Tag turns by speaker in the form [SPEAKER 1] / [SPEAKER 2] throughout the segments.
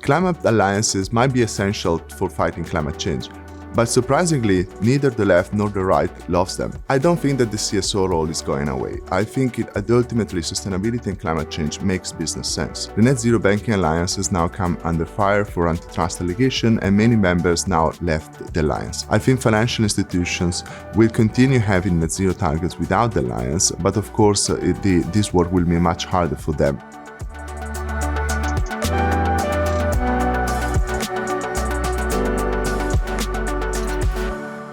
[SPEAKER 1] Climate alliances might be essential for fighting climate change, but surprisingly, neither the left nor the right loves them. I don't think that the CSO role is going away. I think that ultimately sustainability and climate change makes business sense. The Net Zero Banking Alliance has now come under fire for antitrust allegation, and many members now left the alliance. I think financial institutions will continue having net zero targets without the alliance, but of course this work will be much harder for them.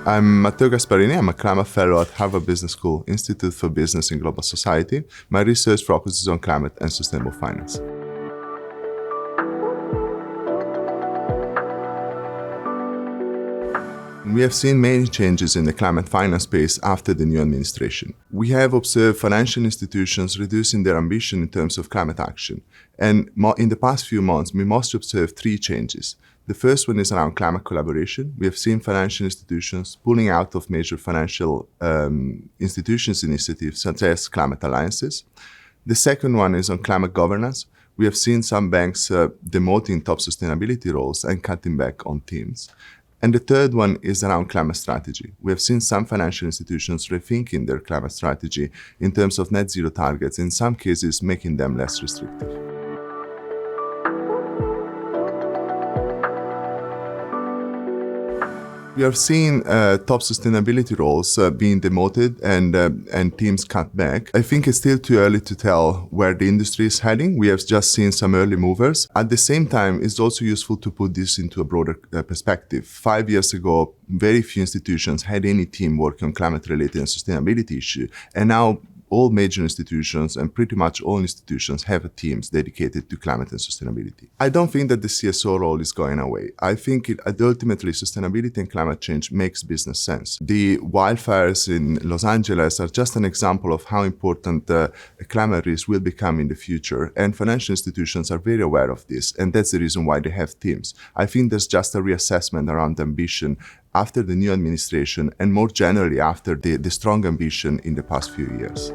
[SPEAKER 1] I'm Matteo Gasparini. I'm a climate fellow at Harvard Business School, Institute for Business and Global Society. My research focuses on climate and sustainable finance. We have seen many changes in the climate finance space after the new administration. We have observed financial institutions reducing their ambition in terms of climate action. And in the past few months, we must observe three changes. The first one is around climate collaboration. We have seen financial institutions pulling out of major financial institutions initiatives such as climate alliances. The second one is on climate governance. We have seen some banks demoting top sustainability roles and cutting back on teams. And the third one is around climate strategy. We have seen some financial institutions rethinking their climate strategy in terms of net zero targets, in some cases making them less restrictive. We have seen top sustainability roles being demoted and teams cut back. I think it's still too early to tell where the industry is heading. We have just seen some early movers. At the same time, it's also useful to put this into a broader perspective. 5 years ago, very few institutions had any team working on climate-related and sustainability issues, and now all major institutions and pretty much all institutions have teams dedicated to climate and sustainability. I don't think that the CSO role is going away. I think that ultimately sustainability and climate change makes business sense. The wildfires in Los Angeles are just an example of how important climate risk will become in the future, and financial institutions are very aware of this, and that's the reason why they have teams. I think there's just a reassessment around ambition after the new administration and more generally after the strong ambition in the past few years.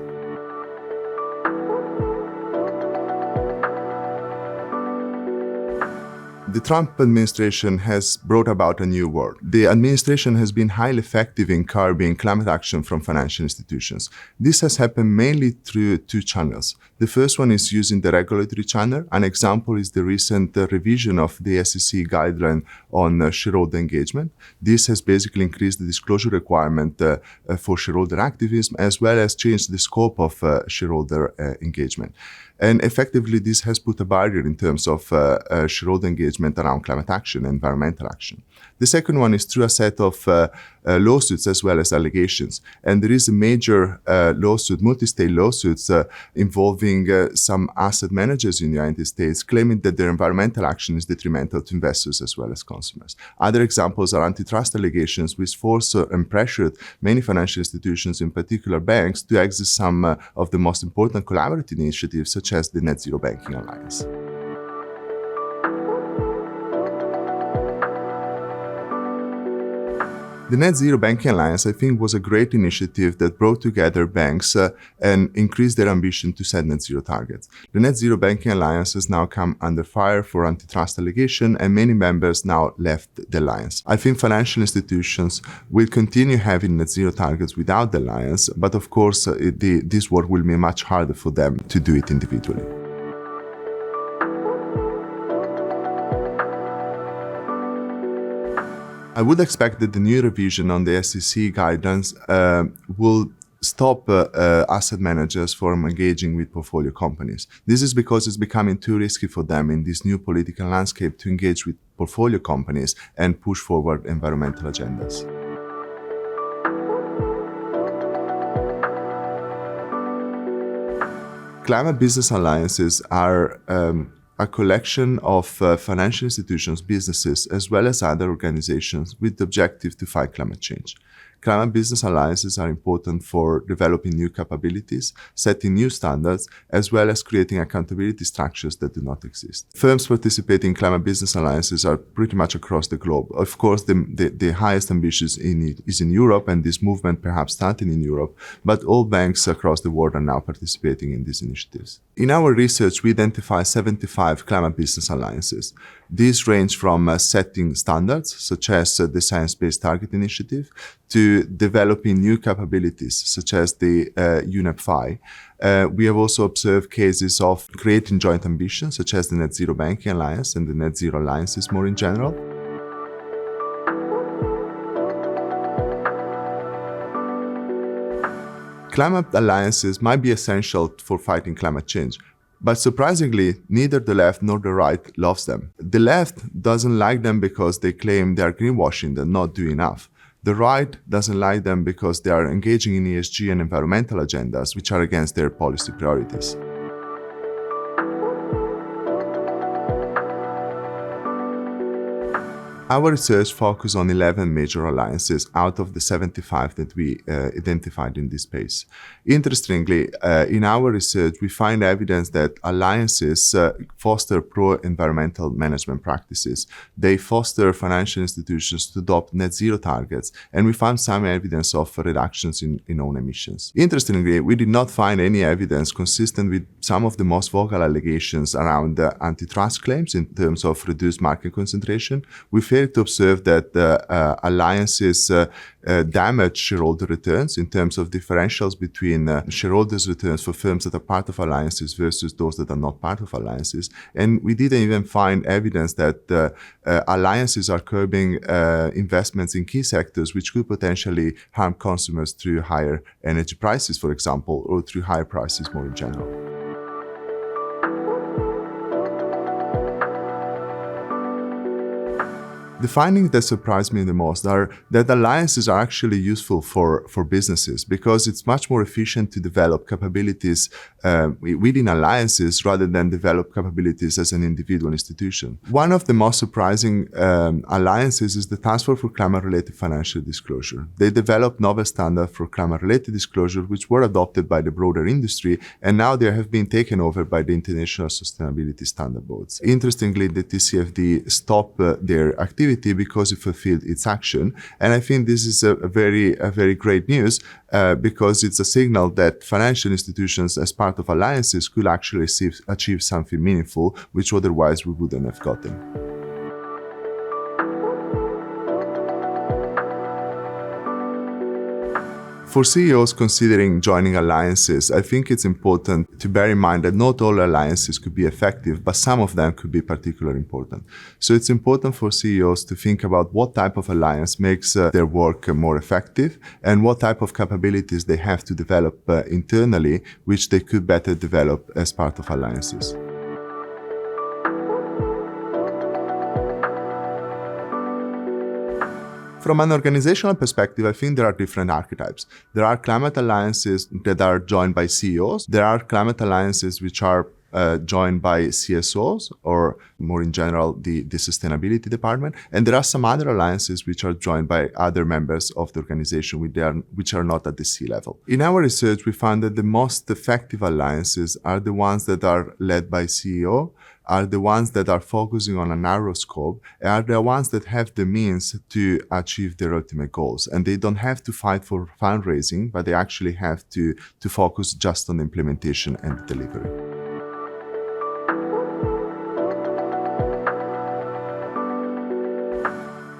[SPEAKER 1] The Trump administration has brought about a new world. The administration has been highly effective in curbing climate action from financial institutions. This has happened mainly through two channels. The first one is using the regulatory channel. An example is the recent revision of the SEC guideline on shareholder engagement. This has basically increased the disclosure requirement for shareholder activism, as well as changed the scope of shareholder engagement. And effectively, this has put a barrier in terms of shareholder engagement around climate action and environmental action. The second one is through a set of lawsuits as well as allegations. And there is a major lawsuit, multi-state lawsuits involving some asset managers in the United States claiming that their environmental action is detrimental to investors as well as consumers. Other examples are antitrust allegations which forced and pressured many financial institutions, in particular banks, to exit some of the most important collaborative initiatives such as the Net Zero Banking Alliance. The Net Zero Banking Alliance, I think, was a great initiative that brought together banks and increased their ambition to set net zero targets. The Net Zero Banking Alliance has now come under fire for antitrust allegation, and many members now left the alliance. I think financial institutions will continue having net zero targets without the alliance, but of course, this work will be much harder for them to do it individually. I would expect that the new revision on the SEC guidance will stop asset managers from engaging with portfolio companies. This is because it's becoming too risky for them in this new political landscape to engage with portfolio companies and push forward environmental agendas. Climate business alliances are a collection of financial institutions, businesses, as well as other organizations with the objective to fight climate change. Climate business alliances are important for developing new capabilities, setting new standards, as well as creating accountability structures that do not exist. Firms participating in climate business alliances are pretty much across the globe. Of course, the highest ambition is in Europe, and this movement perhaps started in Europe, but all banks across the world are now participating in these initiatives. In our research, we identified 75 climate business alliances. These range from setting standards, such as the Science-Based Target Initiative, to developing new capabilities, such as the UNEP-FI. We have also observed cases of creating joint ambitions, such as the Net Zero Banking Alliance and the Net Zero Alliances more in general. Climate alliances might be essential for fighting climate change, but surprisingly, neither the left nor the right loves them. The left doesn't like them because they claim they are greenwashing, they're not doing enough. The right doesn't like them because they are engaging in ESG and environmental agendas, which are against their policy priorities. Our research focused on 11 major alliances out of the 75 that we identified in this space. Interestingly, in our research, we find evidence that alliances foster pro-environmental management practices. They foster financial institutions to adopt net zero targets, and we found some evidence of reductions in own emissions. Interestingly, we did not find any evidence consistent with some of the most vocal allegations around antitrust claims in terms of reduced market concentration. We failed to observe that alliances damage shareholder returns in terms of differentials between shareholders' returns for firms that are part of alliances versus those that are not part of alliances. And we didn't even find evidence that alliances are curbing investments in key sectors which could potentially harm consumers through higher energy prices, for example, or through higher prices more in general. The findings that surprised me the most are that alliances are actually useful for businesses because it's much more efficient to develop capabilities within alliances rather than develop capabilities as an individual institution. One of the most surprising alliances is the Task Force for Climate-Related Financial Disclosure. They developed novel standards for climate-related disclosure which were adopted by the broader industry, and now they have been taken over by the International Sustainability Standard Boards. Interestingly, the TCFD stopped their activity because it fulfilled its action. And I think this is a very great news because it's a signal that financial institutions as part of alliances could actually achieve something meaningful, which otherwise we wouldn't have gotten. For CEOs considering joining alliances, I think it's important to bear in mind that not all alliances could be effective, but some of them could be particularly important. So it's important for CEOs to think about what type of alliance makes their work more effective and what type of capabilities they have to develop internally, which they could better develop as part of alliances. From an organizational perspective, I think there are different archetypes. There are climate alliances that are joined by CEOs. There are climate alliances which are joined by CSOs, or more in general, the sustainability department. And there are some other alliances which are joined by other members of the organization which are not at the C-level. In our research, we found that the most effective alliances are the ones that are led by CEO, are the ones that are focusing on a narrow scope, and are the ones that have the means to achieve their ultimate goals. And they don't have to fight for fundraising, but they actually have to focus just on the implementation and the delivery.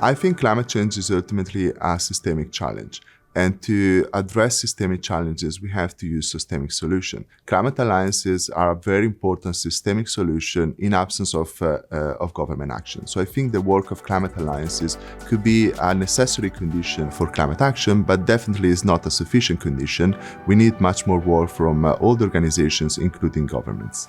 [SPEAKER 1] I think climate change is ultimately a systemic challenge. And to address systemic challenges, we have to use systemic solutions. Climate alliances are a very important systemic solution in absence of government action. So I think the work of climate alliances could be a necessary condition for climate action, but definitely is not a sufficient condition. We need much more work from all the organizations, including governments.